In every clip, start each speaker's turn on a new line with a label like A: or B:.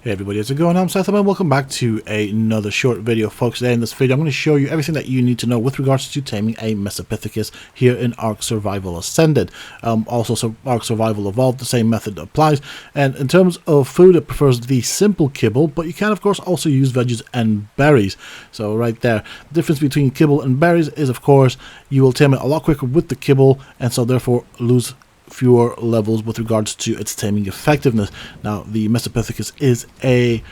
A: Hey everybody, how's it going? I'm Sethum and welcome back to another short video, folks. Today in this video I'm going to show you everything that you need to know with regards to taming a Mesopithecus here in Ark Survival Ascended. Also Ark Survival Evolved, the same method applies, and in terms of food it prefers the simple kibble, but you can of course also use veggies and berries. So right there, the difference between kibble and berries is of course you will tame it a lot quicker with the kibble and so therefore lose fewer levels with regards to its taming effectiveness. Now the Mesopithecus is a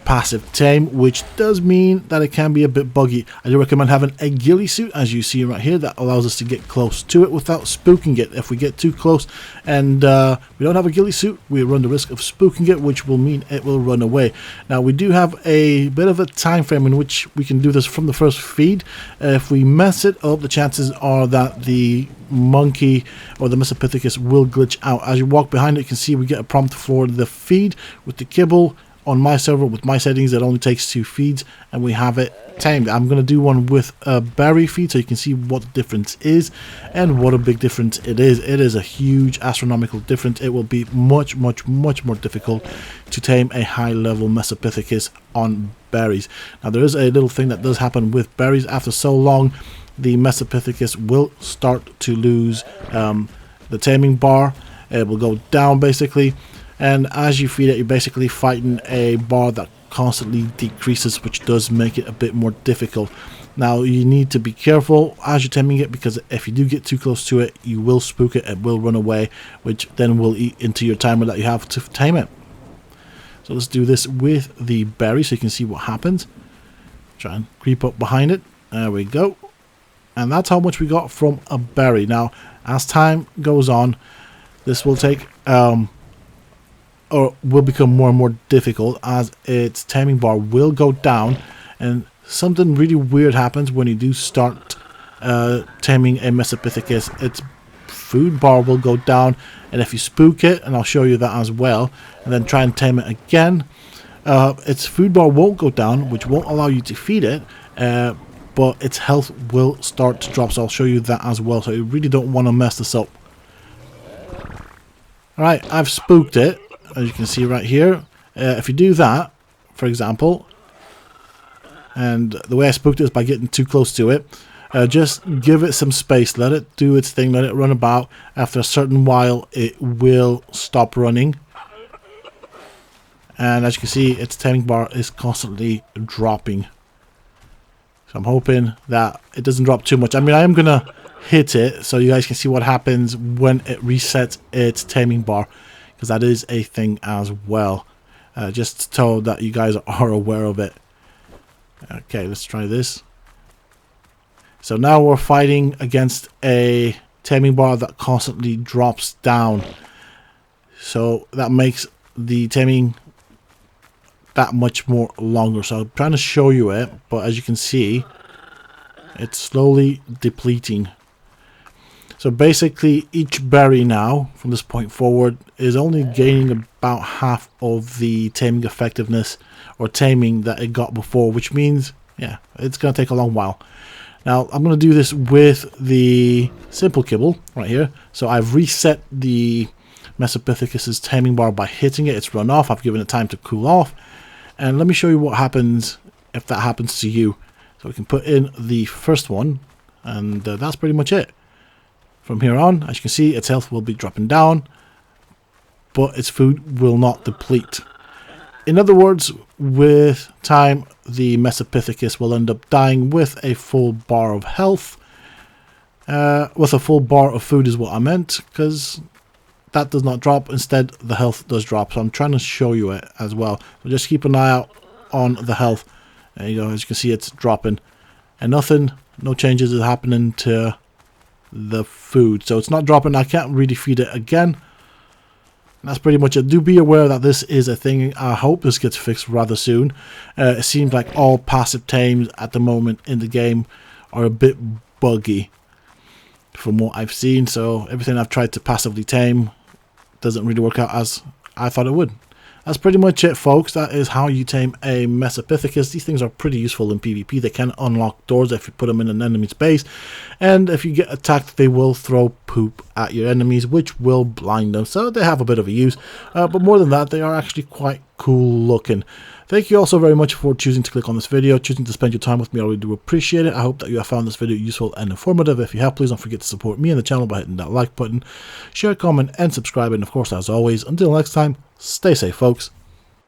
A: passive tame, which does mean that it can be a bit buggy. I do recommend having a ghillie suit, as you see right here, that allows us to get close to it without spooking it. If we get too close and we don't have a ghillie suit, we run the risk of spooking it, which will mean it will run away. Now we do have a bit of a time frame in which we can do this from the first feed. If we mess it up, the chances are that the monkey or the Mesopithecus will glitch out. As you walk behind it, you can see we get a prompt for the feed with the kibble. On my server, with my settings, it only takes 2 feeds and we have it tamed. I'm going to do one with a berry feed so you can see what the difference is and what a big difference it is. It is a huge astronomical difference. It will be much more difficult to tame a high level Mesopithecus on berries. Now there is a little thing that does happen with berries. After so long, the Mesopithecus will start to lose the taming bar. It will go down basically. And as you feed it, you're basically fighting a bar that constantly decreases, which does make it a bit more difficult. Now, you need to be careful as you're taming it, because if you do get too close to it, you will spook it, it will run away, which then will eat into your timer that you have to tame it. So let's do this with the berry so you can see what happens. Try and creep up behind it. There we go. And that's how much we got from a berry. Now, as time goes on, this will take... or will become more and more difficult as its taming bar will go down, and something really weird happens when you do start taming a Mesopithecus. Its food bar will go down, and if you spook it, and I'll show you that as well, and then try and tame it again, its food bar won't go down, which won't allow you to feed it, but its health will start to drop, so I'll show you that as well. So you really don't want to mess this up. Alright, I've spooked it. As you can see right here, if you do that, for example, and the way I spooked it is by getting too close to it, just give it some space, let it do its thing, let it run about. After a certain while, it will stop running. And as you can see, its taming bar is constantly dropping. So I'm hoping that it doesn't drop too much. I mean, I am going to hit it so you guys can see what happens when it resets its taming bar, because that is a thing as well. Just so that you guys are aware of it. Okay, let's try this. So now we're fighting against a taming bar that constantly drops down. So that makes the taming that much more longer. So I'm trying to show you it, but as you can see, it's slowly depleting. So basically each berry now, from this point forward, is only gaining about half of the taming effectiveness or taming that it got before, which means, yeah, it's going to take a long while. Now, I'm going to do this with the simple kibble right here. So I've reset the Mesopithecus's taming bar by hitting it. It's run off. I've given it time to cool off. And let me show you what happens if that happens to you. So we can put in the first one, and that's pretty much it. From here on, as you can see, its health will be dropping down, but its food will not deplete. In other words, with time, the Mesopithecus will end up dying with a full bar of health. With a full bar of food is what I meant, because that does not drop. Instead, the health does drop. So I'm trying to show you it as well. So just keep an eye out on the health. There you go. As you can see, it's dropping. And no changes is happening to the food, so it's not dropping. I can't really feed it again. That's pretty much it. Do be aware that this is a thing. I hope this gets fixed rather soon. It seems like all passive tames at the moment in the game are a bit buggy from what I've seen, so everything I've tried to passively tame doesn't really work out as I thought it would. That's pretty much it, folks. That is how you tame a Mesopithecus. These things are pretty useful in PvP. They can unlock doors if you put them in an enemy's base, and if you get attacked, they will throw poop at your enemies, which will blind them. So they have a bit of a use, but more than that, they are actually quite cool looking. Thank you all so very much for choosing to click on this video, choosing to spend your time with me. I really do appreciate it. I hope that you have found this video useful and informative. If you have, please don't forget to support me and the channel by hitting that like button, share, comment, and subscribe. And of course, as always, until next time, stay safe, folks.